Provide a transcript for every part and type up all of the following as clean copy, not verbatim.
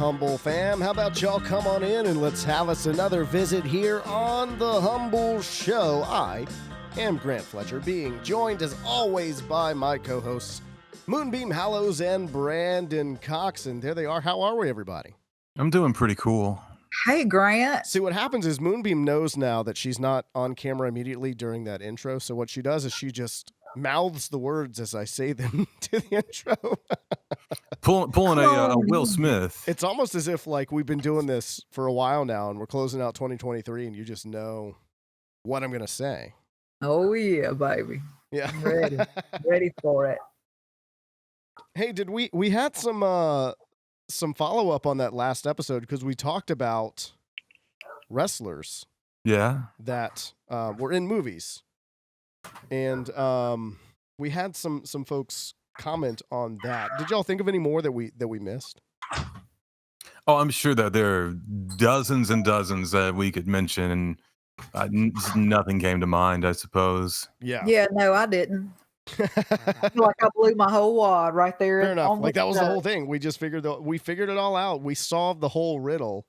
Humbl fam? How about y'all come on in and let's have us another visit here on the Humbl Show. I am Grant Fletcher, being joined as always by my co-hosts Moonbeam Hallows and Brandon Cox. And there they are. How are we, everybody? I'm doing pretty cool. Hey, Grant. See, what happens is Moonbeam knows now that she's not on camera immediately during that intro. So what she does is she just mouths the words as I say them to the intro. Pulling a Will Smith. It's almost as if like we've been doing this for a while now and we're closing out 2023 and you just know what I'm going to say. Oh, yeah, baby. Yeah. I'm ready. Ready for it. Hey, did we had some follow-up on that last episode because we talked about wrestlers that were in movies. And we had some folks comment on that. Did y'all think of any more that we missed? Oh, I'm sure that there are dozens and dozens that we could mention, and nothing came to mind, I suppose. Yeah. Yeah, no, I didn't. I feel like I blew my whole wad right there. Fair enough. Like that was the whole thing. We just figured it all out. We solved the whole riddle.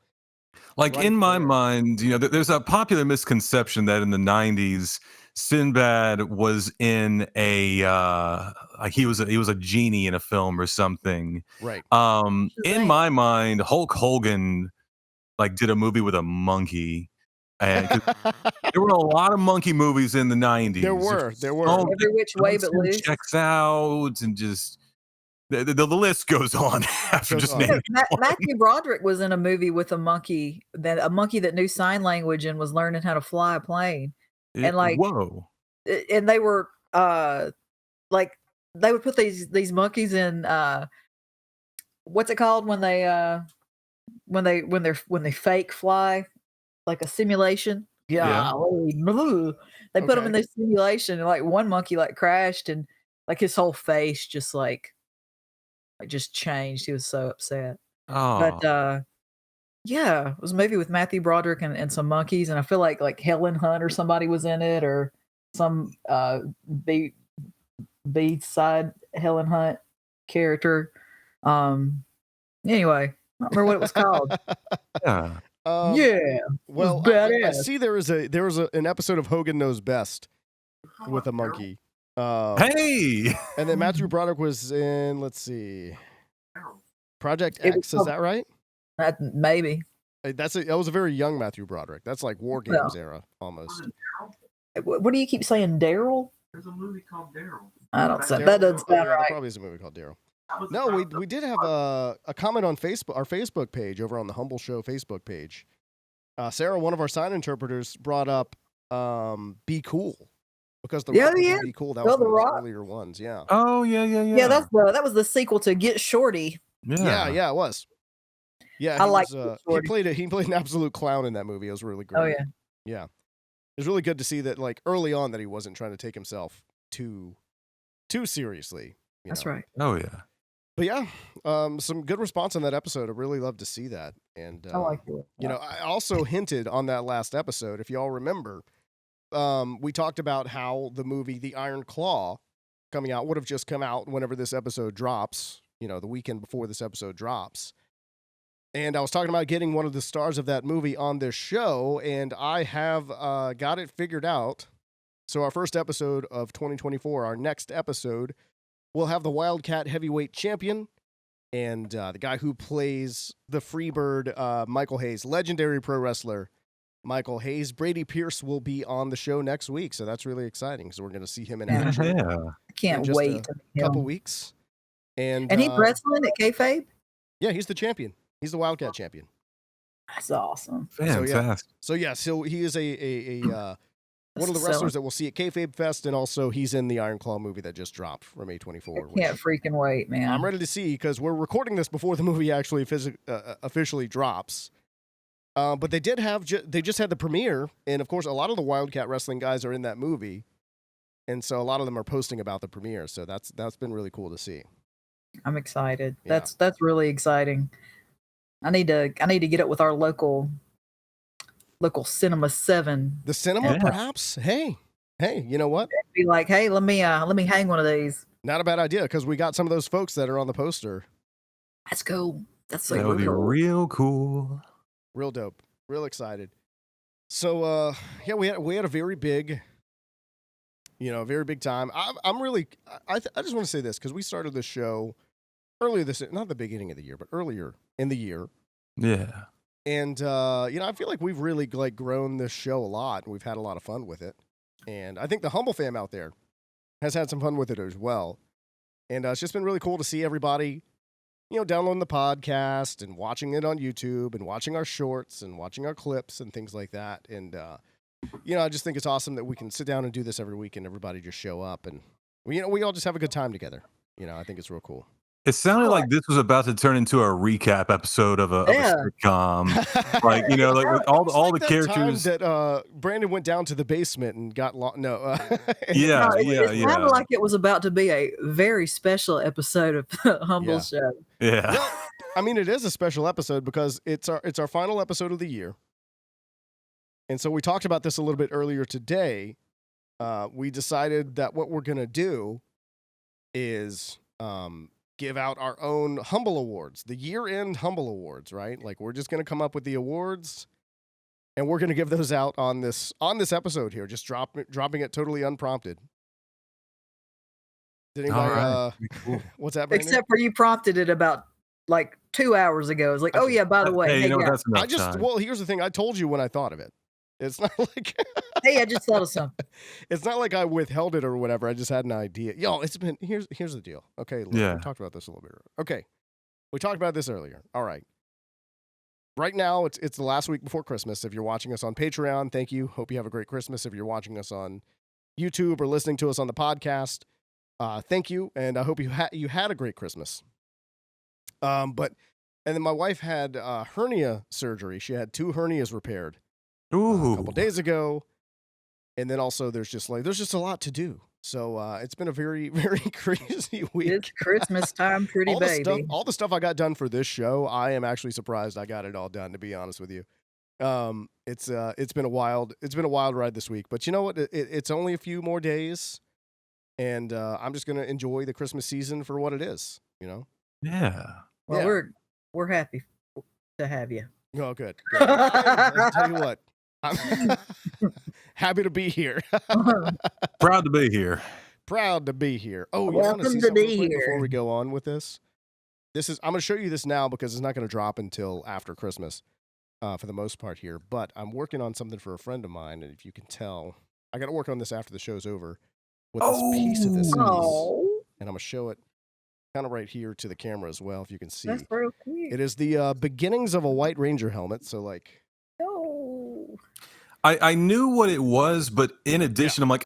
Like right in my there. mind, you know, there's a popular misconception that in the 90s, Sinbad was in a like he was a genie in a film or something. Right. In my mind, Hulk Hogan like did a movie with a monkey. And there were a lot of monkey movies in the 90s. There were. Oh, Every which way but loose. Checks out and just the list goes on after just naming. Matthew Broderick was in a movie with a monkey that knew sign language and was learning how to fly a plane. And like, whoa. And they were like they would put these monkeys in what's it called when they fake fly, like a simulation. Yeah. They put them in this simulation, and like one monkey like crashed and like his whole face just like just changed. He was so upset. Oh. But yeah, it was a movie with Matthew Broderick and some monkeys, and I feel like Helen Hunt or somebody was in it, or some B-side Helen Hunt character. Anyway, I don't remember what it was called. Yeah. Well, I see there was an episode of Hogan Knows Best with a monkey. Hey, and then Matthew Broderick was in. Let's see, Project X. Is that right? Maybe. That was a very young Matthew Broderick. That's like War Games era almost. What do you keep saying, Daryl? There's a movie called Daryl. I don't say that doesn't sound right. There probably is a movie called Daryl. No, we did have a comment on Facebook, our Facebook page over on the Humbl Show Facebook page. Sarah, one of our sign interpreters, brought up "Be Cool" because the Rock was in "Be Cool." That was one of the earlier ones. Yeah. Oh yeah. Yeah, that was the sequel to Get Shorty. Yeah, it was. Yeah, I like. He played an absolute clown in that movie. It was really great. Oh yeah. Yeah, it was really good to see that, like early on, that he wasn't trying to take himself too seriously. That's right. Oh yeah. But yeah, some good response on that episode. I really love to see that. And I like it. You know, I also hinted on that last episode, if y'all remember, we talked about how the movie The Iron Claw coming out would have just come out whenever this episode drops, you know, the weekend before this episode drops. And I was talking about getting one of the stars of that movie on this show, and I have got it figured out. So our first episode of 2024, our next episode, we'll have the Wildcat heavyweight champion and the guy who plays the Freebird, Michael Hayes, legendary pro wrestler Michael Hayes. Brady Pierce will be on the show next week, so that's really exciting. So we're going to see him in action. Yeah. I can't wait. A couple weeks. And he's wrestling at kayfabe? Yeah, he's the champion. He's the Wildcat champion. That's awesome. Fantastic. So he is a one of the wrestlers that we'll see at Kayfabe Fest, and also he's in the Iron Claw movie that just dropped from A24. I can't freaking wait, man. I'm ready to see, because we're recording this before the movie actually officially drops. But they just had the premiere, and of course, a lot of the Wildcat wrestling guys are in that movie, and so a lot of them are posting about the premiere. So that's been really cool to see. I'm excited. Yeah. That's really exciting. I need to get it with our local Cinema 7. The cinema, perhaps? Hey, you know what? Be like, hey, let me hang one of these. Not a bad idea, because we got some of those folks that are on the poster. That's cool. That's That would be real cool. Real dope. Real excited. So yeah, we had a very big, very big time. I'm really I just want to say this because we started this show earlier not the beginning of the year, but earlier in the year. Yeah. And I feel like we've really like grown this show a lot, and we've had a lot of fun with it. And I think the Humble fam out there has had some fun with it as well. And it's just been really cool to see everybody, downloading the podcast and watching it on YouTube and watching our shorts and watching our clips and things like that. And I just think it's awesome that we can sit down and do this every week and everybody just show up and we all just have a good time together. I think it's real cool. It sounded like this was about to turn into a recap episode of a sitcom. Like, like with all the characters. Time that Brandon went down to the basement and got lost. No. It sounded like it was about to be a very special episode of the Humble Show. Yeah. Well, I mean, it is a special episode because it's our final episode of the year. And so we talked about this a little bit earlier today. We decided that what we're going to do is give out our own Humbl Awards, the year-end Humbl Awards, right? Like, we're just going to come up with the awards, and we're going to give those out on this episode here, just dropping it totally unprompted. Did anybody, cool. What's that, Brandon? Except for you prompted it about, 2 hours ago. It's like, oh, yeah, by the way. Hey, that's enough time. Well, here's the thing. I told you when I thought of it. It's not like hey, I just thought of something. It's not like I withheld it or whatever. I just had an idea. Yo, here's the deal. Okay, look, we talked about this a little bit earlier. Okay, we talked about this earlier. All right. Right now, it's the last week before Christmas. If you're watching us on Patreon, thank you. Hope you have a great Christmas. If you're watching us on YouTube or listening to us on the podcast, thank you, and I hope you had a great Christmas. And then my wife had hernia surgery. She had 2 hernias repaired. Ooh. A couple days ago, and then also there's just a lot to do. So it's been a very, very crazy week. It's Christmas time, pretty baby. All the stuff I got done for this show, I am actually surprised I got it all done. To be honest with you, it's been a wild ride this week. But you know what? It's only a few more days, and I'm just gonna enjoy the Christmas season for what it is. Yeah. Well, we're happy to have you. Oh, good. I'll tell you what. I'm happy to be here. Proud to be here. Proud to be here. Oh, you welcome want to see to something be quick here before we go on with this? I'm going to show you this now because it's not going to drop until after Christmas, for the most part here. But I'm working on something for a friend of mine, and if you can tell, I got to work on this after the show's over. What this piece of this is, and I'm going to show it kind of right here to the camera as well, if you can see. That's real cute. It is the beginnings of a White Ranger helmet. So like. I knew what it was, but in addition, I'm like,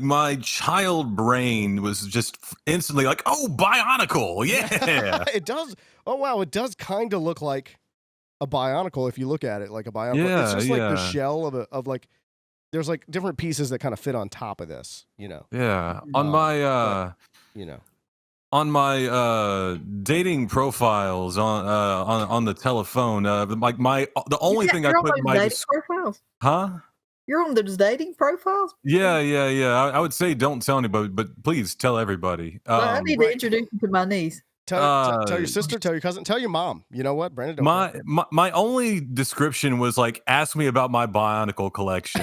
my child brain was just instantly like, oh, Bionicle, yeah. It does. Oh wow, it does kind of look like a Bionicle if you look at it like a Bionicle. Yeah, it's just like the shell of like. There's like different pieces that kind of fit on top of this, Yeah, on my on my dating profiles on the telephone, like the only thing I put in my profiles. Huh? You're on those dating profiles? Yeah. I would say don't tell anybody, but please tell everybody. I need to introduce you to my niece. Tell your sister, tell your cousin, tell your mom. You know what, Brandon? My only description was like, ask me about my Bionicle collection.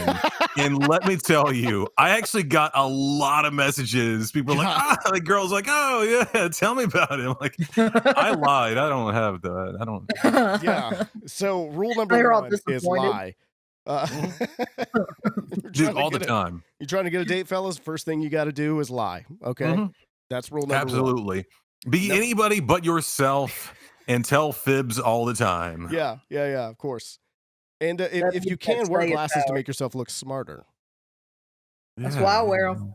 And let me tell you, I actually got a lot of messages. People are like, like girls like, oh yeah, tell me about it. I'm like, I lied. I don't have that. I don't. Yeah. So rule number 1 is lie. Dude, all the time. You're trying to get a date, fellas. First thing you got to do is lie. Okay, that's rule number 1. Absolutely. Be anybody but yourself and tell fibs all the time. Yeah, of course. And if you can, wear glasses to make yourself look smarter. That's why I wear them.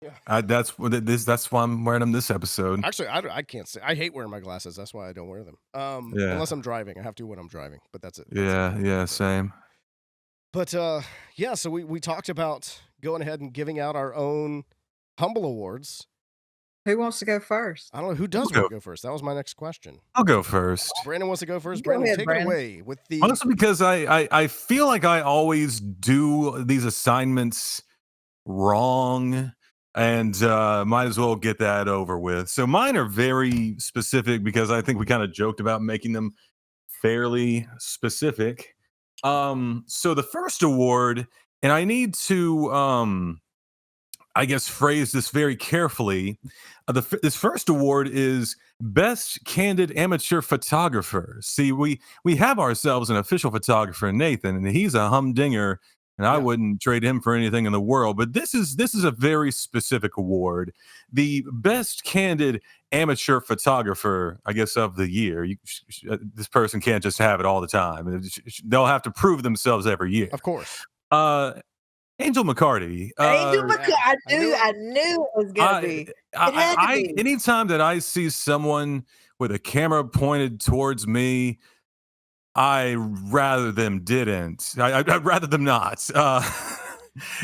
Yeah. That's why I'm wearing them this episode. Actually, I can't say. I hate wearing my glasses. That's why I don't wear them. Unless I'm driving. I have to when I'm driving, but that's it. Yeah, same. But so we talked about going ahead and giving out our own Humbl Awards. Who wants to go first? I don't know. Who does want to go first? That was my next question. I'll go first. Brandon wants to go first. Brandon, take it away with the. Honestly, because I feel like I always do these assignments wrong. and might as well get that over with. So mine are very specific because I think we kind of joked about making them fairly specific. So the first award, and I need to I guess phrase this very carefully. This first award is Best Candid Amateur Photographer. See, we have ourselves an official photographer, Nathan, and he's a humdinger, and I wouldn't trade him for anything in the world. But this is a very specific award, the Best Candid Amateur Photographer, I guess, of the year. This person can't just have it all the time. They'll have to prove themselves every year. Of course. Angel McCarty. Angel McCarty. I knew it was gonna be. It had to be. Anytime that I see someone with a camera pointed towards me, I rather them didn't. I'd rather them not.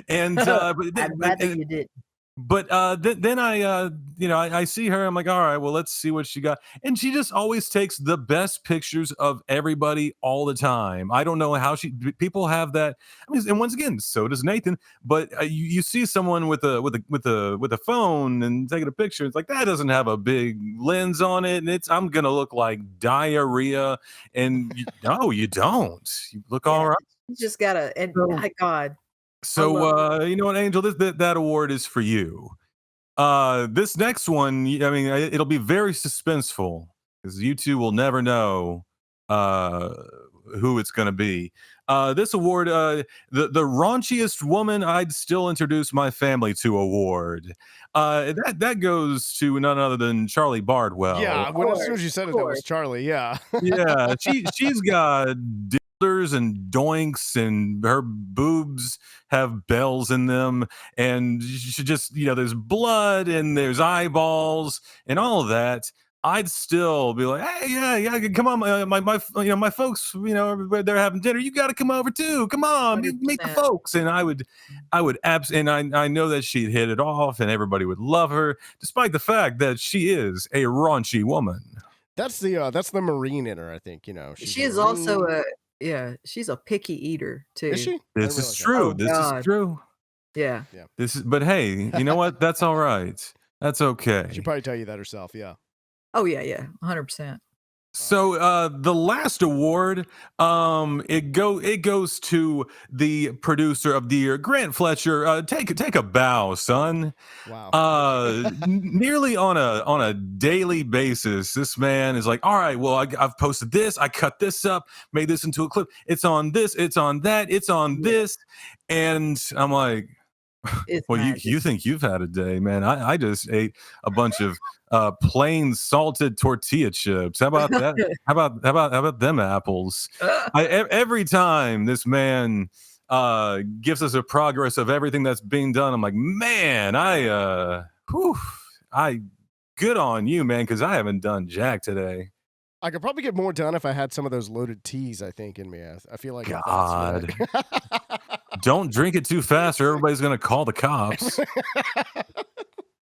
And I'd rather you did. But then I see her. I'm like, all right, well, let's see what she got. And she just always takes the best pictures of everybody all the time. I don't know how people have that. I mean, and once again, so does Nathan. But you see someone with a phone and taking a picture. It's like that doesn't have a big lens on it, and I'm gonna look like diarrhea. And no, you don't. You look all right. You just gotta. And my God. So you know what, Angel, that award is for you. This next one, I mean, it'll be very suspenseful because you two will never know who it's going to be. This award, the raunchiest woman I'd still introduce my family to award. That goes to none other than Charlie Bardwell. Yeah, as soon as you said it, that was Charlie. Yeah, yeah, she's got and doinks, and her boobs have bells in them, and she just, there's blood and there's eyeballs and all of that. I'd still be like, hey, yeah, come on, my folks, they're having dinner. You got to come over too. Come on, meet the folks. And I would and I know that she'd hit it off, and everybody would love her, despite the fact that she is a raunchy woman. That's the Marine in her, I think. She is also she's a picky eater too. Is she? This is true. Oh, this is true. Yeah. But hey, you know what? That's all right. That's okay. She'd probably tell you that herself. Yeah. Oh yeah, 100%. So the last award, it goes to the producer of the year, Grant Fletcher. Take a bow, son. Wow. Nearly on a daily basis, this man is like, all right, well, I've posted this, I cut this up, made this into a clip. It's on this, it's on that, it's on this, and I'm like, well, you think you've had a day, man? I just ate a bunch of plain salted tortilla chips. How about that? how about them apples? Every time this man gives us a progress of everything that's being done, I'm like, man, I good on you, man, because I haven't done jack today. I could probably get more done if I had some of those loaded teas, I think, in me. I feel like God. Don't drink it too fast or everybody's going to call the cops.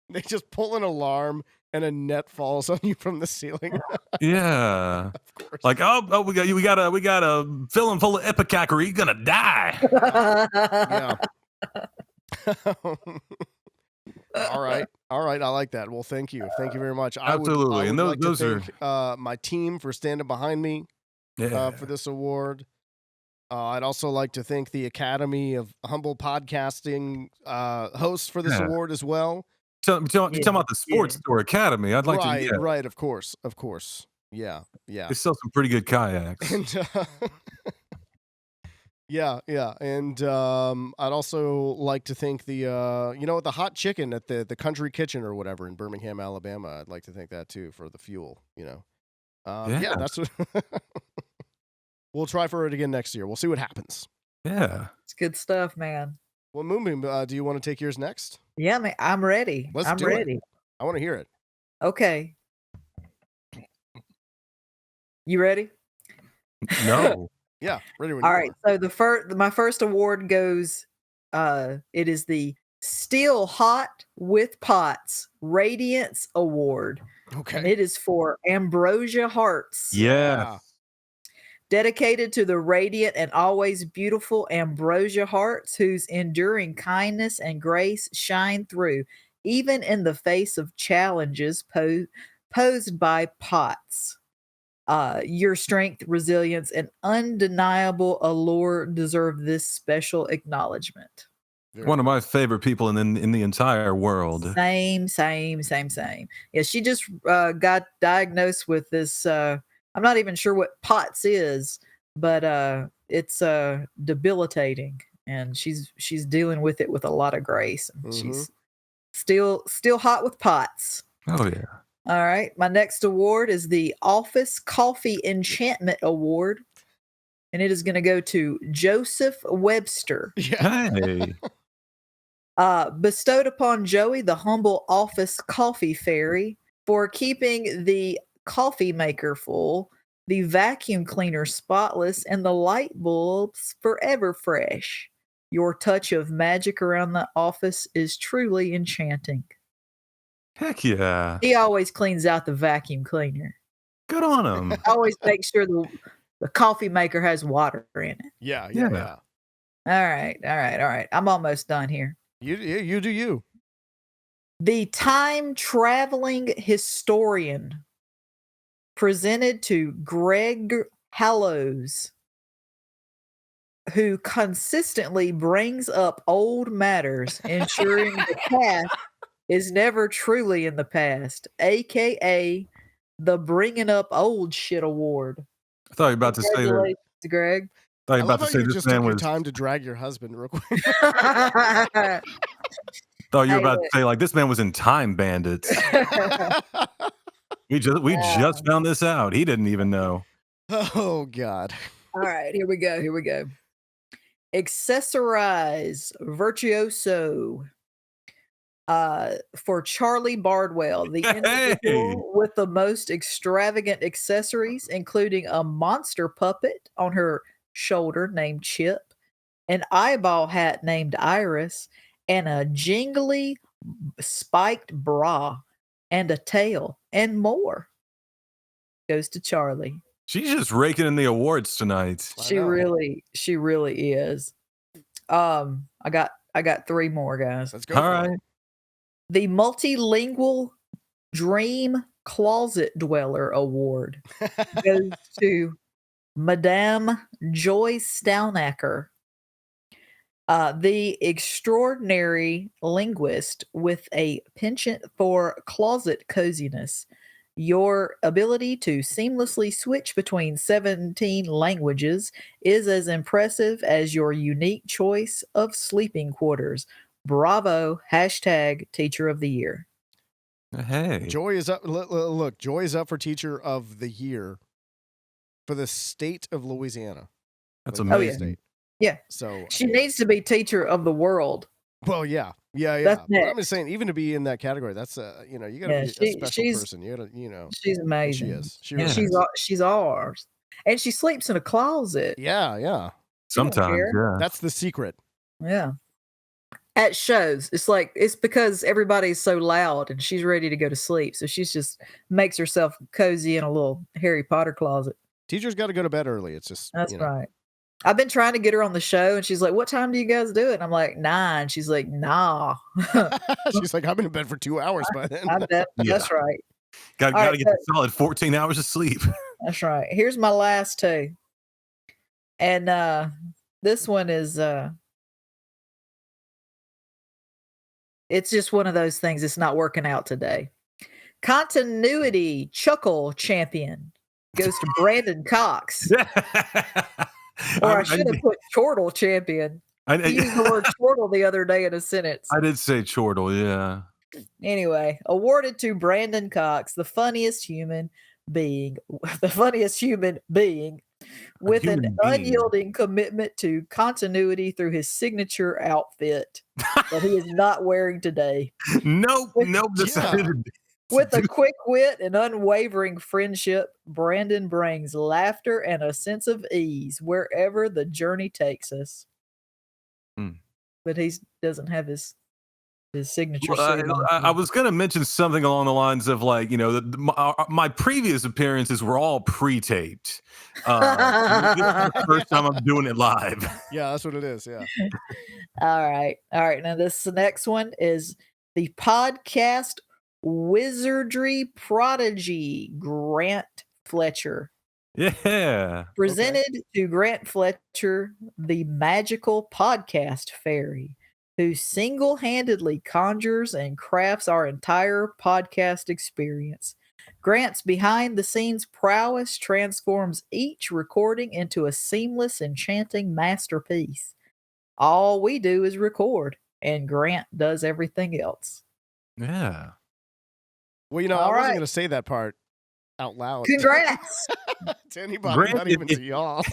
They just pull an alarm and a net falls on you from the ceiling. Yeah. Of course. Like, we got a fill him full of ipecacuary. You're going to die. Yeah. All right. I like that. Well, thank you very much. Absolutely. I would like those to thank my team for standing behind me for this award. I'd also like to thank the Academy of Humble Podcasting hosts for this award as well. You're talking about the Sports Store Academy. I'd like to. Right. Of course. Yeah. They sell some pretty good kayaks. And, yeah. And I'd also like to thank the the hot chicken at the Country Kitchen or whatever in Birmingham, Alabama. I'd like to thank that too for the fuel. Yeah, that's what. We'll try for it again next year. We'll see what happens. Yeah, it's good stuff, man. Well, Moon, do you want to take yours next? Yeah, man, I'm ready. I'm ready. I want to hear it. Okay. You ready? No. Yeah, ready. All right. So my first award goes. It is the Still Hot with Pots Radiance Award. Okay. And it is for Ambrosia Hearts. Yeah. Dedicated to the radiant and always beautiful Ambrosia Hearts, whose enduring kindness and grace shine through even in the face of challenges posed by POTS. Your strength, resilience, and undeniable allure deserve this special acknowledgement. One of my favorite people in the entire world. Same. Yeah, she just got diagnosed with this. I'm not even sure what POTS is, but it's debilitating, and she's dealing with it with a lot of grace. And she's still hot with POTS. Oh yeah. All right. My next award is the Office Coffee Enchantment Award, and it is going to go to Joseph Webster. Yeah. Hey. Bestowed upon Joey, the humble office coffee fairy, for keeping the coffee maker full, the vacuum cleaner spotless, and the light bulbs forever fresh. Your touch of magic around the office is truly enchanting. Heck yeah. He always cleans out the vacuum cleaner. Good on him. Always make sure the coffee maker has water in it. Yeah. All right. I'm almost done here. You do you. The time traveling historian, presented to Greg Hallows, who consistently brings up old matters, ensuring the past is never truly in the past, aka the Bringing Up Old Shit Award. I thought you were about to say that. Congratulations, Greg. I thought I you were love about how to say you this just man took your was. time to drag your husband real quick. Thought you were about to look. say like this man was in Time Bandits. We just found this out. He didn't even know. Oh God. All right, here we go. Accessorize Virtuoso. For Charlie Bardwell, the individual with the most extravagant accessories, including a monster puppet on her shoulder named Chip, an eyeball hat named Iris, and a jingly spiked bra, and a tail, and more. Goes to Charlie. She's just raking in the awards tonight. She really is. I got 3 more, guys. Let's go. All right. The Multilingual Dream Closet Dweller Award goes to Madame Joy Staunacker, the extraordinary linguist with a penchant for closet coziness. Your ability to seamlessly switch between 17 languages is as impressive as your unique choice of sleeping quarters. Bravo. # Teacher of the Year. Hey. Joy is up. Look, Joy is up for Teacher of the Year for the state of Louisiana. That's The amazing. state. Yeah. So She needs to be Teacher of the World. well, yeah. That's But I'm next. just saying, even to be in that category, that's you gotta Yeah, be a special she's- person. You gotta, She's amazing. she is. She Yeah. really is. She's ours. And she sleeps in a closet. Yeah. Sometimes, yeah. That's the secret. Yeah. At shows, it's because everybody's so loud and she's ready to go to sleep. So she's just makes herself cozy in a little Harry Potter closet. Teachers got to go to bed early. It's just That's right. I've been trying to get her on the show and she's like, "What time do you guys do it?" And I'm like, 9. She's like, "Nah." She's like, "I've been in bed for 2 hours by then." I bet. That's right. Got All to right, get the solid 14 hours of sleep. That's right. Here's my last 2. And this one is it's just one of those things. It's not working out today. Continuity Chuckle Champion goes to Brandon Cox. Or I should have put Chortle Champion. I used the word chortle the other day in a sentence. I did say chortle, yeah. Anyway, awarded to Brandon Cox, the funniest human being with an unyielding commitment to continuity through his signature outfit that he is not wearing today. Nope. With a quick wit and unwavering friendship, Brandon brings laughter and a sense of ease wherever the journey takes us. But he doesn't have his signature. I was going to mention something along the lines of like, my previous appearances were all pre-taped. The first time I'm doing it live. Yeah, that's what it is. Yeah. All right. Now this next one is the podcast wizardry prodigy, Grant Fletcher. Yeah. Presented to Grant Fletcher, the magical podcast fairy, who single-handedly conjures and crafts our entire podcast experience. Grant's behind-the-scenes prowess transforms each recording into a seamless, enchanting masterpiece. All we do is record, and Grant does everything else. Yeah. Well, you know, All I wasn't right. going to say that part out loud. Congrats! To anybody, Grant, not even to y'all.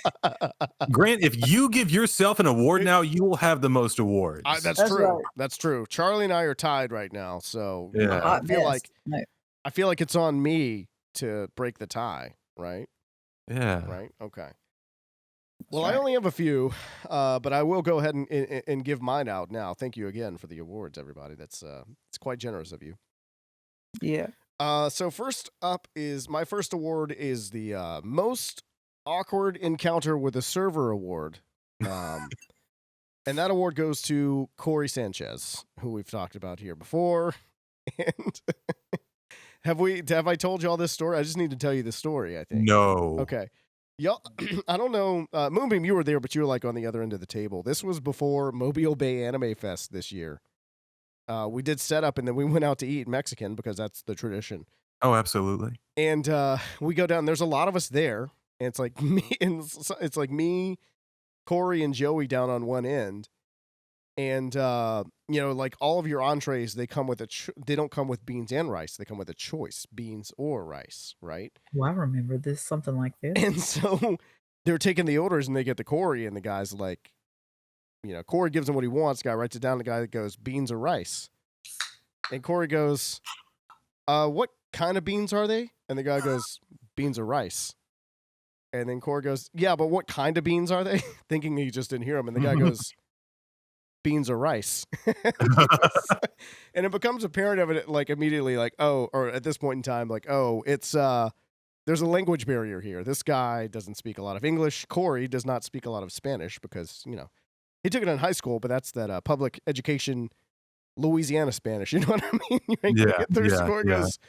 Grant, if you give yourself an award now, you will have the most awards. That's true. right. That's true. Charlie and I are tied right now, so you know, Yeah. I feel like it's on me to break the tie, right? Yeah. Right. Okay. Well, I only have a few, but I will go ahead and give mine out now. Thank you again for the awards, everybody. That's it's quite generous of you. Yeah. So first up is my first award is the most awkward encounter with a server award, and that award goes to Corey Sanchez, who we've talked about here before. And have I told you all this story? I just need to tell you the story. I think No. Okay. Y'all, I don't know. Moonbeam, you were there, but you were like on the other end of the table. This was before Mobile Bay Anime Fest this year. We did set up and then we went out to eat Mexican because that's the tradition. Oh, absolutely. And we go down. There's a lot of us there, and it's like me, and it's like me, Corey, and Joey down on one end. And you know, like all of your entrees, they come with they don't come with beans and rice. They come with a choice, beans or rice, right? Well, I remember this, something like this. And so they're taking the orders, and they get to Corey, and the guy's like, you know, Corey gives him what he wants. The guy writes it down. The guy goes, beans or rice. And Corey goes, what kind of beans are they? And the guy goes, beans or rice. And then Corey goes, yeah, but what kind of beans are they? Thinking he just didn't hear him. And the guy goes, beans or rice. And it becomes apparent of it like immediately, like, oh, or at this point in time, like, oh, it's there's a language barrier here. This guy doesn't speak a lot of English. Corey does not speak a lot of Spanish because, you know, he took it in high school, but that's that public education Louisiana Spanish. You know what I mean? You ain't gonna get through. Corey goes,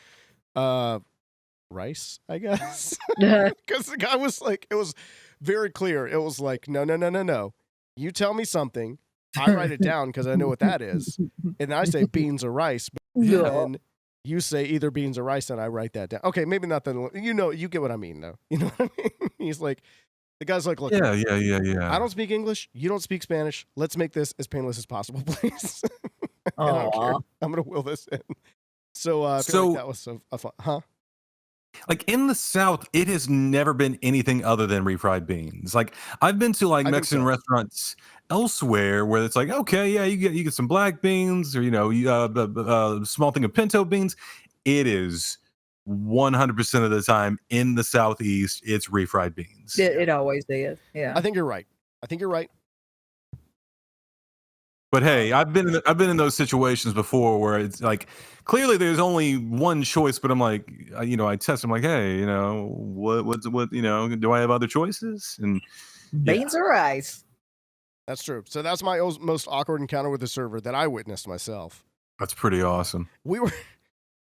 rice, I guess. Because the guy was like, it was very clear. It was like, no. You tell me something. I write it down because I know what that is. And I say beans or rice. And you say either beans or rice, and I write that down. Okay, maybe not that. You know, you get what I mean, though. You know what I mean? He's like, the guy's like, look, Yeah. I don't speak English. You don't speak Spanish. Let's make this as painless as possible, please. I don't care. I'm going to will this in. So I feel like that was so fun. Huh? Like in the South, it has never been anything other than refried beans. Like I've been to like Mexican restaurants elsewhere where it's like, okay, yeah, you get some black beans or, you know, small thing of pinto beans. It is 100% of the time in the Southeast, it's refried beans. It always is. Yeah. I think you're right. But hey, I've been in those situations before where it's like clearly there's only one choice, but I'm like, you know, I test. I'm like, hey, you know, what, you know, do I have other choices? And beans or rice. That's true. So that's my most awkward encounter with the server that I witnessed myself. That's pretty awesome. We went.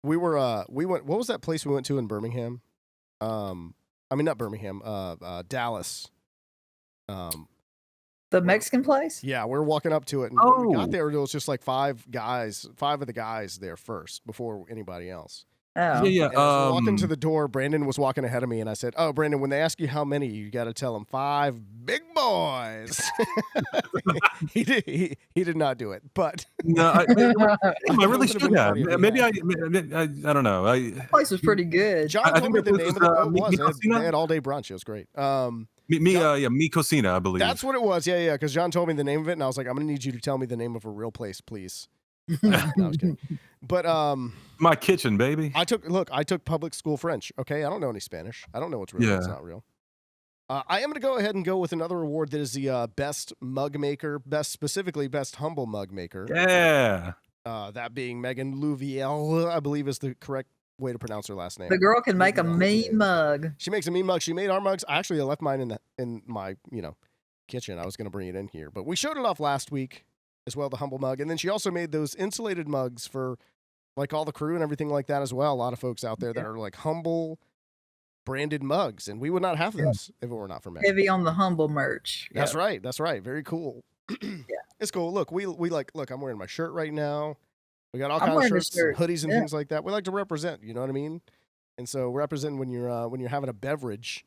What was that place we went to in Birmingham? I mean not Birmingham. Dallas. The Mexican place? Yeah, we were walking up to it, and when we got there, it was just like five of the guys there first before anybody else. Oh. Yeah. And as we're walking to the door, Brandon was walking ahead of me, and I said, "Oh, Brandon, when they ask you how many, you got to tell them 5 big boys." he did not do it, but no, I really should have. Maybe I don't know. The place was pretty good. John told me the name of it was. They had all day brunch. It was great. Mi Cocina, I believe. That's what it was. Yeah. Because John told me the name of it, and I was like, I'm gonna need you to tell me the name of a real place, please. No, I was kidding. But my kitchen, baby. I took public school French. Okay, I don't know any Spanish. I don't know what's real. What's not real. I am gonna go ahead and go with another award that is the best mug maker, specifically best humble mug maker. Yeah. That being Megan Louviel, I believe is the correct way to pronounce her last name. The girl can make a mean mug. She makes a mean mug. She made our mugs. I left mine in my kitchen. I was gonna bring it in here, but we showed it off last week. as well, the Humble mug. And then she also made those insulated mugs for like all the crew and everything like that as well. A lot of folks out there that are like Humble branded mugs, and we would not have those if it were not for Meg. Heavy on the Humble merch. That's right. That's right. Very cool. Yeah. It's cool. Look, we like, look, I'm wearing my shirt right now. We got all I'm kinds of wearing the shirts, shirt. hoodies, and Yeah. things like that. We like to represent, you know what I mean? And so represent when you're having a beverage,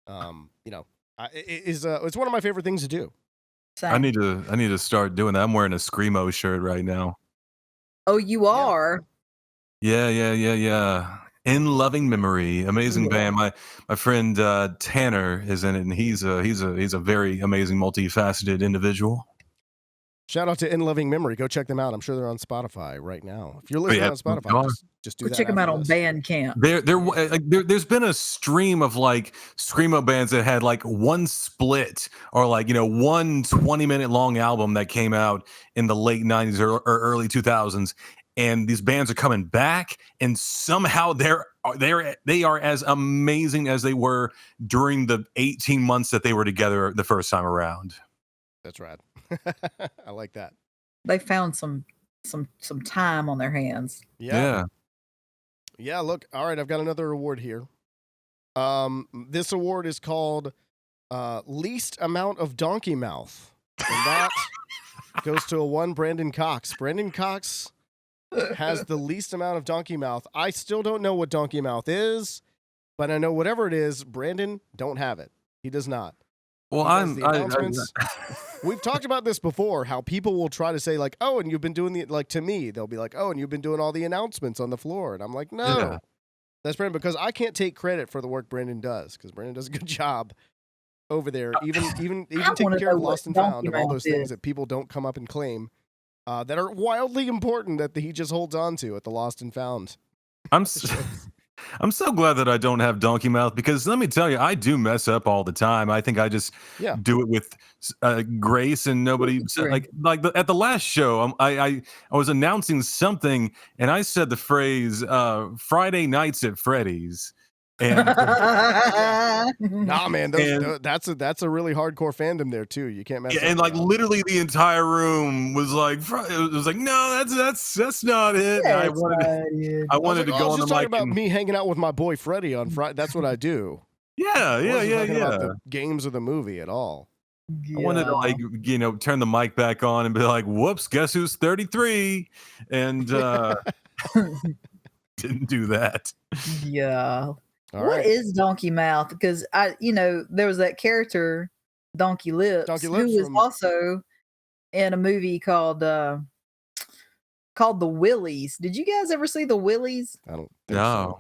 you know, it's one of my favorite things to do. Same. I need to start doing that. I'm wearing a Screamo shirt right now. Oh, you are? Yeah. In Loving Memory, amazing band. My friend Tanner is in it, and he's a very amazing, multifaceted individual. Shout out to In Loving Memory. Go check them out. I'm sure they're on Spotify right now. If you're listening on Spotify, just do Go that. check them out on after this. Bandcamp. There's been a stream of like screamo bands that had like one split or like, you know, one 20-minute long album that came out in the late 90s or early 2000s, and these bands are coming back, and somehow they are as amazing as they were during the 18 months that they were together the first time around. That's rad. I like that. They found some time on their hands. Yeah. Look, all right, I've got another award here. This award is called Least Amount of Donkey Mouth, and that goes to a one Brandon Cox. Brandon Cox has the least amount of donkey mouth. I still don't know what donkey mouth is, but I know whatever it is, Brandon don't have it. He does not. Well, We've talked about this before, how people will try to say like, oh, and you've been doing to me, they'll be like, oh, and you've been doing all the announcements on the floor. And I'm like, no, that's Brandon, because I can't take credit for the work Brandon does, because Brandon does a good job over there, even taking care of Lost and Found, of all those things that people don't come up and claim that are wildly important that he just holds on to at the Lost and Found. I'm so glad that I don't have donkey mouth, because let me tell you, I do mess up all the time. I think I just do it with grace, and nobody like at the last show, I was announcing something, and I said the phrase Friday nights at Freddy's. And nah, man, that's a really hardcore fandom there too. You can't mess up. And like literally the entire room was like, it was like, no, that's not it. Yeah, I wanted to go on the mic. About me hanging out with my boy Freddy on Friday. That's what I do. Yeah. About the games of the movie at all. I wanted to turn the mic back on and be like, whoops, guess who's 33? And didn't do that. Yeah. What is Donkey Mouth? Because there was that character, Donkey Lips, who was also in a movie called The Willies. Did you guys ever see The Willies? I don't think so.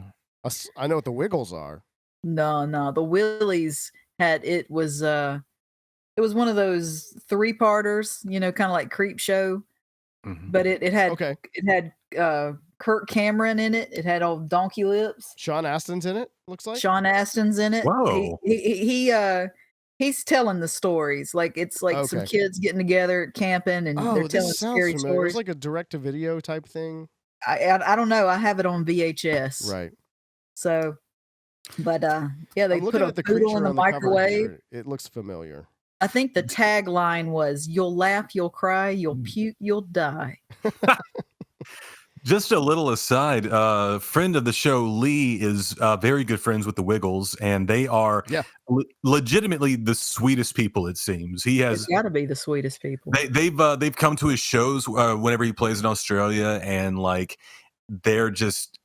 I know what the Wiggles are. No. The Willies it was one of those 3-parters, kind of like Creep Show. Mm-hmm. But it had Kirk Cameron in it. It had old Donkey Lips. Sean Astin's in it, looks like. Sean Astin's in it. Whoa. He's telling the stories. Like it's like some kids getting together camping, and they're telling scary stories. It's like a direct-to-video type thing. I don't know. I have it on VHS. Right. So, but they put a poodle in the microwave. It looks familiar. I think the tagline was, "You'll laugh, you'll cry, you'll puke, you'll die." Just a little aside, friend of the show, Lee, is very good friends with the Wiggles, and they are legitimately the sweetest people, it seems. It's got to be the sweetest people. They've come to his shows whenever he plays in Australia, and like they're just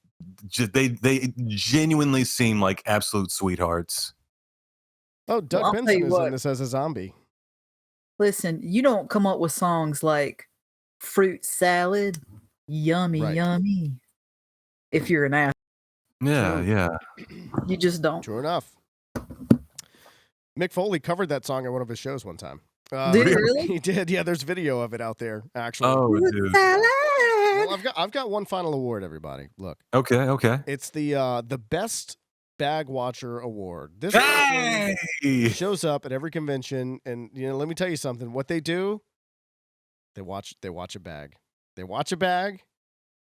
they genuinely seem like absolute sweethearts. Oh, Doug Benson is in this as a zombie. Listen, you don't come up with songs like "Fruit Salad." Yummy, yummy. If you're an ass. Yeah. You just don't. True enough. Mick Foley covered that song at one of his shows one time. Did he really? He did. Yeah, there's video of it out there, actually. Oh, dude. Well, I've got one final award, everybody. Look. Okay. It's the Best Bag Watcher Award. This shows up at every convention, and let me tell you something. What they do, they watch a bag. They watch a bag,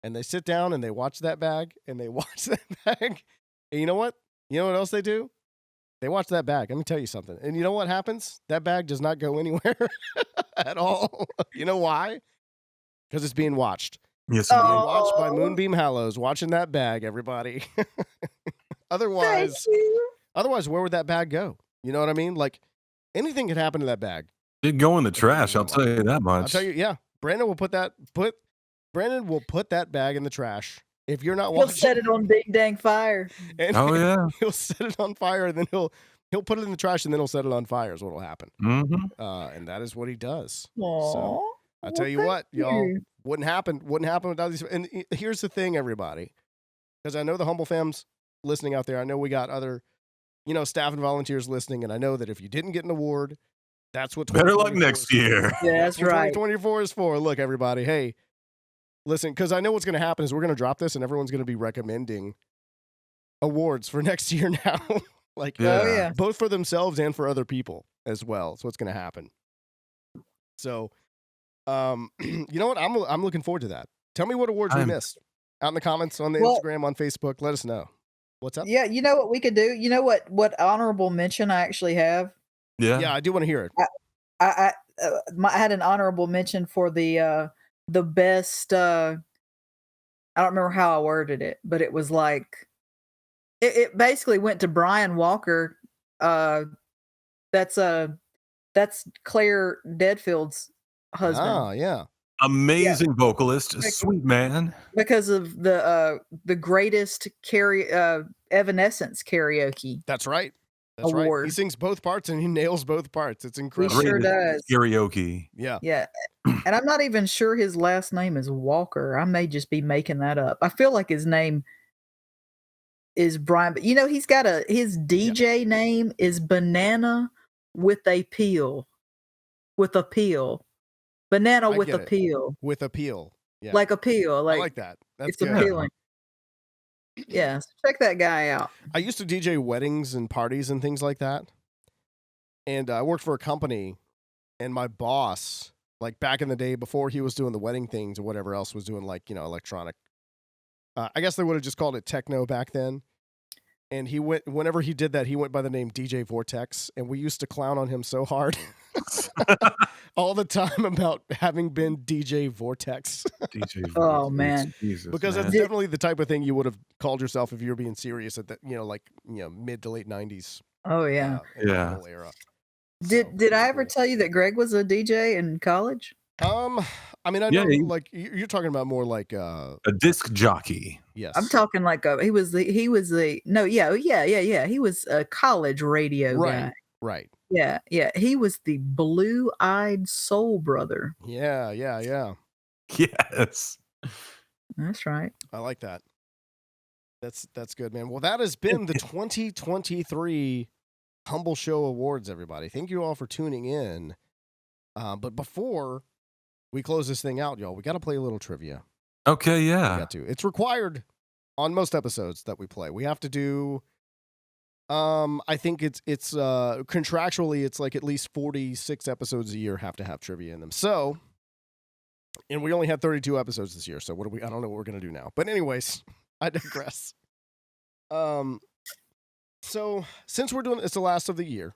and they sit down, and they watch that bag, and they watch that bag. And you know what? You know what else they do? They watch that bag. Let me tell you something. And you know what happens? That bag does not go anywhere at all. You know why? Because it's being watched. Yes, Being indeed. watched by Moonbeam Hallows. Watching that bag, everybody. Otherwise, where would that bag go? You know what I mean? Like, anything could happen to that bag. It'd go in the trash. I'll tell you that much. I'll tell you, yeah. Brandon will put that bag in the trash. If you're not watching, He'll set it on big dang fire. And Oh yeah. he'll set it on fire, and then he'll put it in the trash, and then he'll set it on fire. Is what'll happen. Mm-hmm. And that is what he does. Aww. So I tell you what, y'all, wouldn't happen without these. And here's the thing, everybody, because I know the Humble fams listening out there. I know we got other, staff and volunteers listening, and I know that if you didn't get an award, that's what Better luck next year. Yeah, that's right. 2024 is for. Look, everybody, hey. Listen, because I know what's going to happen is we're going to drop this and everyone's going to be recommending awards for next year now. Like, both for themselves and for other people as well. So what's going to happen. So, you know what? I'm looking forward to that. Tell me what awards we missed. Out in the comments on the Instagram, on Facebook. Let us know. What's up? Yeah, you know what we could do? You know what honorable mention I actually have? Yeah. Yeah, I do want to hear it. I had an honorable mention for the best I don't remember how I worded it, but it was like it basically went to Brian Walker. That's Claire Deadfield's husband. Oh, yeah. Amazing vocalist, sweet man. Because of the greatest Evanescence karaoke. That's right. That's award. Right. He sings both parts and he nails both parts. It's incredible. He sure does. Karaoke. Yeah. Yeah. And I'm not even sure his last name is Walker. I may just be making that up. I feel like his name is Brian, but he's got his DJ name is Banana with a Peel. With a peel. Banana with a peel. With a peel. Yeah. Like a peel. I like that. That's it's good. appealing. Yeah, so check that guy out. I used to DJ weddings and parties and things like that. And I worked for a company, and my boss, like back in the day before he was doing the wedding things or whatever else, was doing like, electronic. I guess they would have just called it techno back then. And whenever he did that, he went by the name DJ Vortex. And we used to clown on him so hard all the time about having been DJ Vortex. DJ Vortex. Oh, man. Jesus, because man. that's definitely the type of thing you would have called yourself if you were being serious at the, mid to late 90s. Oh, yeah. Yeah. Era. Did I ever tell you that Greg was a DJ in college? I mean, I know, like you're talking about more like a disc jockey. Yes, I'm talking like he was He was a college radio guy. Right. Yeah. He was the blue-eyed soul brother. Yeah. Yes. That's right. I like that. That's good, man. Well, that has been the 2023 Humble Show Awards, everybody. Thank you all for tuning in. But before we close this thing out, y'all, we got to play a little trivia. Okay, yeah. We got to. It's required on most episodes that we play. We have to do. I think it's contractually it's like at least 46 episodes a year have to have trivia in them. So, and we only had 32 episodes this year. So I don't know what we're gonna do now. But anyways, I digress. So since it's the last of the year,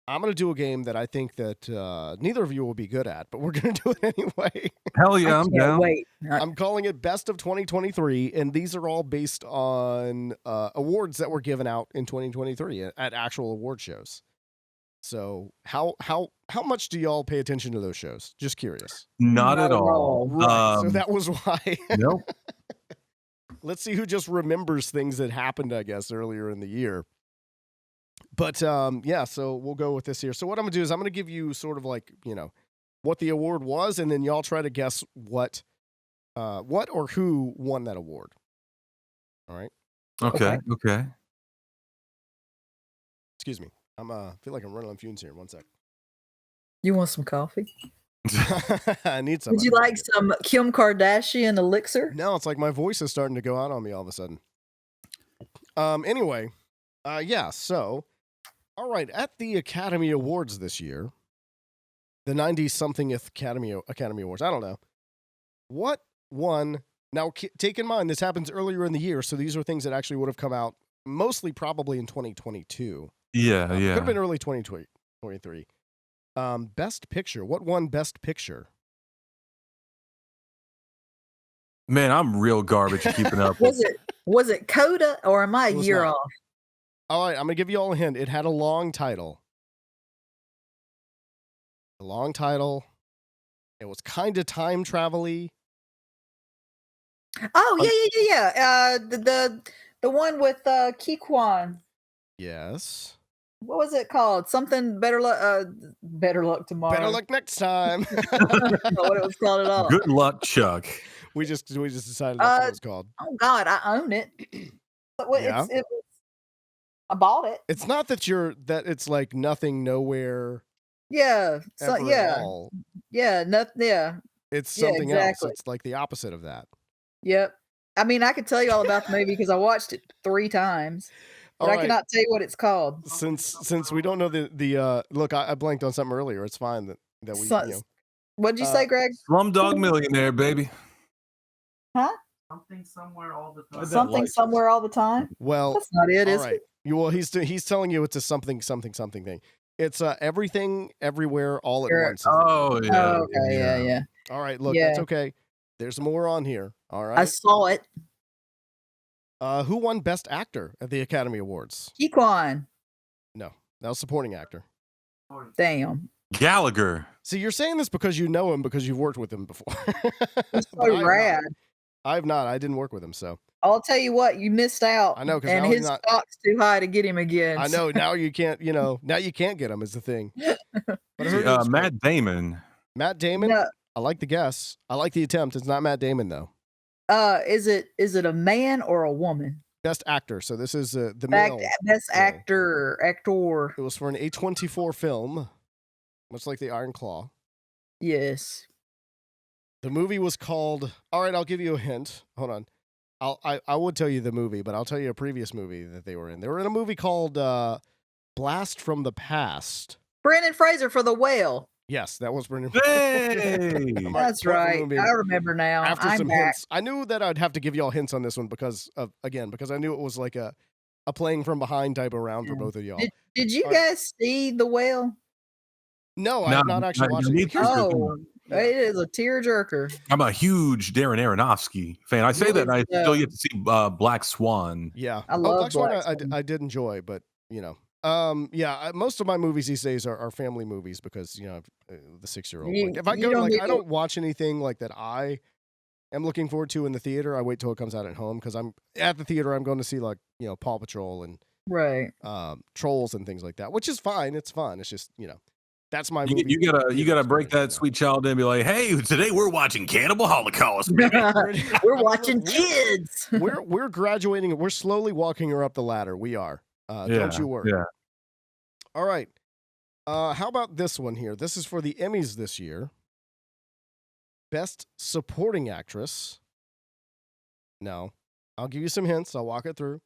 I'm going to do a game that I think that neither of you will be good at, but we're going to do it anyway. Hell yeah, I'm down. Wait. I'm calling it Best of 2023, and these are all based on awards that were given out in 2023 at actual award shows. So how much do y'all pay attention to those shows? Just curious. Not at all. Right. So that was why. Nope. Let's see who just remembers things that happened, I guess, earlier in the year. But so we'll go with this here. So what I'm gonna do is I'm gonna give you sort of like, what the award was, and then y'all try to guess what or who won that award. All right. Okay. Excuse me. I feel like I'm running on fumes here. 1 sec. You want some coffee? I need some. Would you like some Kim Kardashian elixir? No, it's like my voice is starting to go out on me all of a sudden. Anyway, so. All right, at the Academy Awards this year, the 90-somethingth Academy Awards, I don't know. What won? Now, take in mind, this happens earlier in the year, so these are things that actually would have come out mostly probably in 2022. Yeah, Could have been yeah. early 2023. Best Picture. What won Best Picture? Man, I'm real garbage at keeping up with. Was it Coda or am I a It was year not. off? All right, I'm gonna give you all a hint. It had a long title. A long title. It was kind of time travel-y. Oh yeah. The one with Keyquan. Yes. What was it called? Something better luck. Better luck tomorrow. Better luck next time. I don't know what it was called at all. Good luck, Chuck. we just decided that's what it was called. Oh God, I own it. But Yeah. I bought it. It's not that it's like nothing, nowhere, Yeah. So ever at yeah. all. Yeah. Yeah. It's Yeah, something else. exactly. It's like the opposite of that. Yep. I mean, I could tell you all about the movie because I watched it 3 times, but All I right. cannot tell you what it's called. Since we don't know the look, I blanked on something earlier. It's fine that we What'd you say, Greg? Slumdog Millionaire, baby. Huh? Something somewhere all the time. Something somewhere all the time. Well, That's not it, all is right. it? He's telling you it's a something thing. It's everything everywhere all at Sure. once. is the Oh movie. yeah. Oh, okay. Yeah. All right, look, Yeah. that's okay. There's more on here. All I right. saw it. Who won Best Actor at the Academy Awards? Keyquan. No, that was supporting actor. Damn. Gallagher. See, you're saying this because you know him because you've worked with him before. He's But so rad. I have not. I didn't work with him, so I'll tell you what, you missed out. I know, 'cause and now he's his not- stock's too high to get him again. I know now you can't. Now you can't get him is the thing. But I heard it was Matt great. Damon. Matt Damon. No, I like the guess. I like the attempt. It's not Matt Damon though. is it a man or a woman? Best actor. So this is the male. Best role. actor. It was for an A24 film, much like the Iron Claw. Yes. The movie was called. All right, I'll give you a hint. Hold on. I would tell you the movie, but I'll tell you a previous movie that they were in. They were in a movie called Blast from the Past. Brendan Fraser for The Whale. Yes, that was Brendan. Hey. That's right. I remember now. After I'm some back. hints, I knew that I'd have to give you all hints on this one because I knew it was like a playing from behind type of round for both of y'all. Did you All right. guys see The Whale? No, I have not actually watched it. Here's the- Oh, it is a tearjerker. I'm a huge Darren Aronofsky fan. I say that and I still get to see Black Swan. Yeah. I love Black Swan. Black Swan. I did enjoy, but most of my movies these days are family movies because the 6-year-old. You- Like, if I you go, don't like get I it. don't watch anything like that. I am looking forward to in the theater. I wait till it comes out at home because I'm at the theater. I'm going to see like Paw Patrol and Right. Trolls and things like that, which is fine. It's fun. It's just that's my You, movie. you gotta break that sweet child in and be like, hey, today we're watching Cannibal Holocaust. baby." We're watching kids. We're graduating. We're slowly walking her up the ladder. We are. Don't you worry. Yeah. All right. How about this one here? This is for the Emmys this year. Best Supporting Actress. No. I'll give you some hints. I'll walk it through.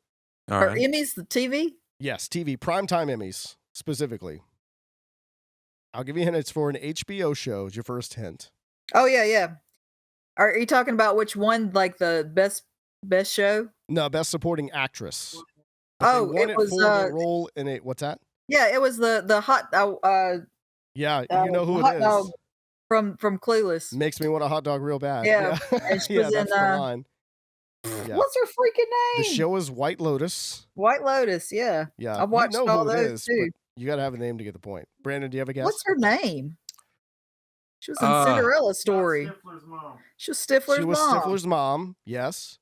All Or right. Emmys, the TV? Yes, TV. Primetime Emmys, specifically. I'll give you a hint. It's for an HBO show. Is your first hint. Oh yeah. Are you talking about which one, like the best show? No, Best Supporting Actress. But Oh, they won it was for the role in a... What's that? yeah, it was the hot Yeah, you know who hot it is. dog from Clueless. Makes me want a hot dog real bad. Yeah, and she was that's in, the line. Yeah. What's her freaking The name? show is White Lotus. White Lotus. Yeah, Yeah, I've watched you know all who it those is, too. but you got to have a name to get the point. Brandon, do you have a guess? What's her name? She was in Cinderella Story. Stifler's mom. She was Stifler's She was mom. Stifler's mom. Yes.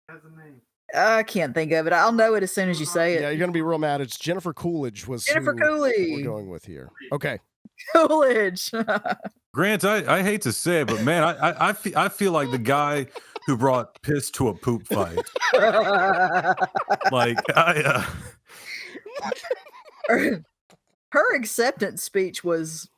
Has a name. I can't think of it. I'll know it as soon as you say Yeah, it. you're gonna be real mad. It's Jennifer Coolidge. Was Jennifer who Coolidge. We're going with here. Okay. Coolidge. Grant, I hate to say it, but man, I feel like the guy who brought piss to a poop fight. Like her acceptance speech was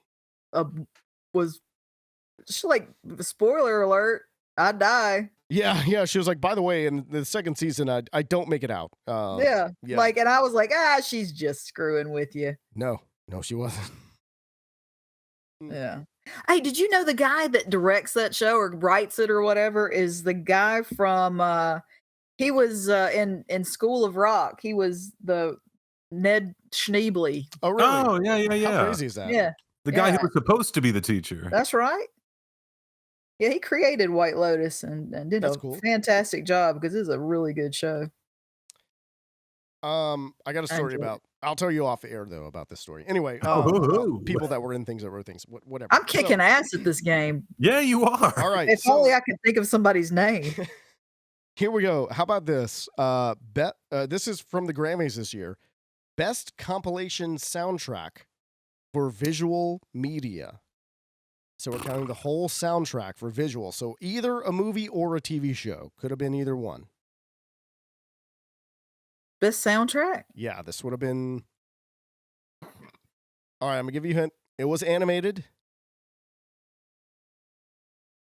she like, spoiler alert, I die. Yeah. She was like, by the way, in the second season, I don't make it out. Yeah. Like, and I was like, she's just screwing with you. No, she wasn't. Yeah. Hey, did you know the guy that directs that show or writes it or whatever is the guy from he was in School of Rock. He was the Ned Schneebly. Oh, really? Oh, yeah. How crazy is that? Yeah, The guy who yeah. was supposed to be the teacher. That's right. Yeah, he created White Lotus and did That's a cool. fantastic job because it's a really good show. I got a story enjoyed about. I'll tell you off air though about this story. Anyway, Oh. about people that were in things that were things. Whatever. I'm kicking ass at this game. Yeah, you are. All right. If So only I could think of somebody's name. here we go. How about this? This is from the Grammys this year. Best compilation soundtrack for visual media. So we're counting the whole soundtrack for visual. So either a movie or a TV show. Could have been either one. Best soundtrack? Yeah, this would have been. All right, I'm gonna give you a hint. It was animated.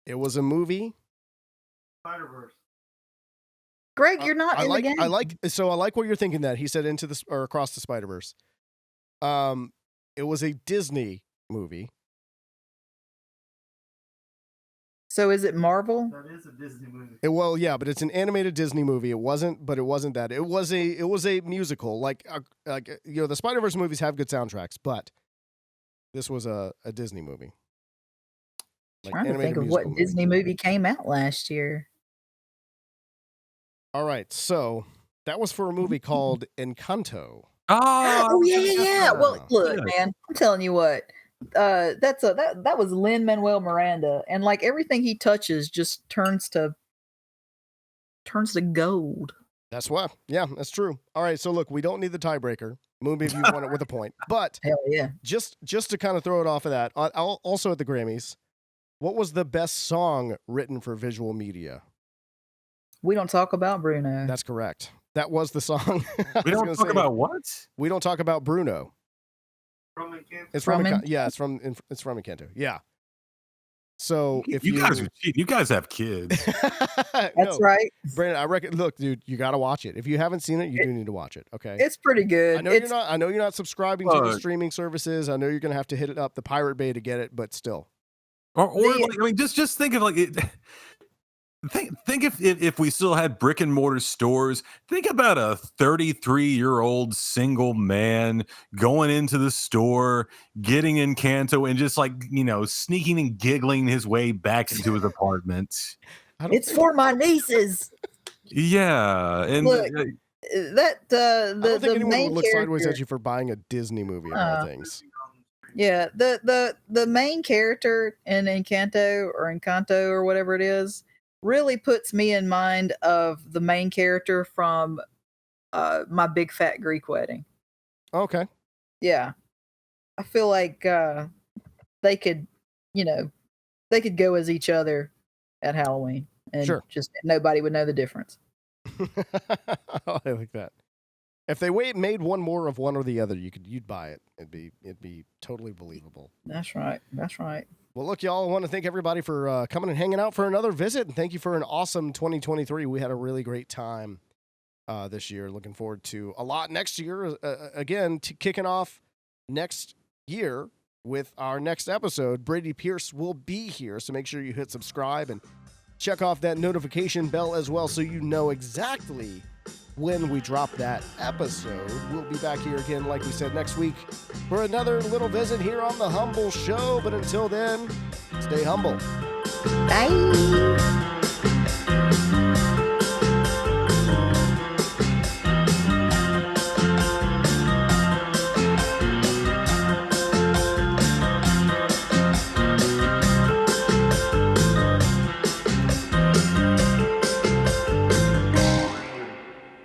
It was a movie. Spider-Verse. Greg, you're not I in like. the game. I like what you're thinking. That he said into this or across the Spider-Verse. It was a Disney movie. So is it Marvel? That is a Disney movie. Well, yeah, but it's an animated Disney movie. It wasn't that. It was a musical. Like the Spider-Verse movies have good soundtracks, but this was a Disney movie. Like Trying to think animated of what musical Disney movie came out last year. All right, so that was for a movie called Encanto. Oh yeah. Well, Yeah. look, Yeah. man, I'm telling you what. That was Lin-Manuel Miranda, and like everything he touches just turns to gold. That's what. Yeah, that's true. All right, so look, we don't need the tiebreaker. Moonbeam, you won it with a point. But Hell yeah. just to kind of throw it off of that, also at the Grammys, what was the best song written for visual media? We don't talk about Bruno. That's correct. That was the song. We don't talk about what? We don't talk about Bruno. From Encanto. It's from From yeah, it's from Encanto. Yeah. So if You guys are cheating. You guys have kids. That's right. Brandon, I reckon. Look, dude, you got to watch it. If you haven't seen it, you do need to watch it. Okay. It's pretty good. I know you're not subscribing to the streaming services. I know you're gonna have to hit it up the Pirate Bay to get it, but still. Or like, I mean, just think of like it. Think if we still had brick and mortar stores, think about a 33-year-old single man going into the store, getting Encanto, and just like, sneaking and giggling his way back into his apartment. It's for my nieces. Yeah. And Look, the I don't think the anyone main would look sideways character. at you for buying a Disney movie of all things. Yeah, the main character in Encanto or whatever it is really puts me in mind of the main character from My Big Fat Greek Wedding. Okay. Yeah. I feel like they could go as each other at Halloween and Sure. just nobody would know the difference. I like that. If they made one more of one or the other, you'd buy it. It'd be totally believable. That's right. That's right. Well, look, y'all, I want to thank everybody for coming and hanging out for another visit, and thank you for an awesome 2023. We had a really great time this year. Looking forward to a lot next year. Again, kicking off next year with our next episode. Brady Pierce will be here, so make sure you hit subscribe and check off that notification bell as well so you know exactly when we drop that episode. We'll be back here again, like we said, next week for another little visit here on the Humbl Show. But until then, stay humble. Bye.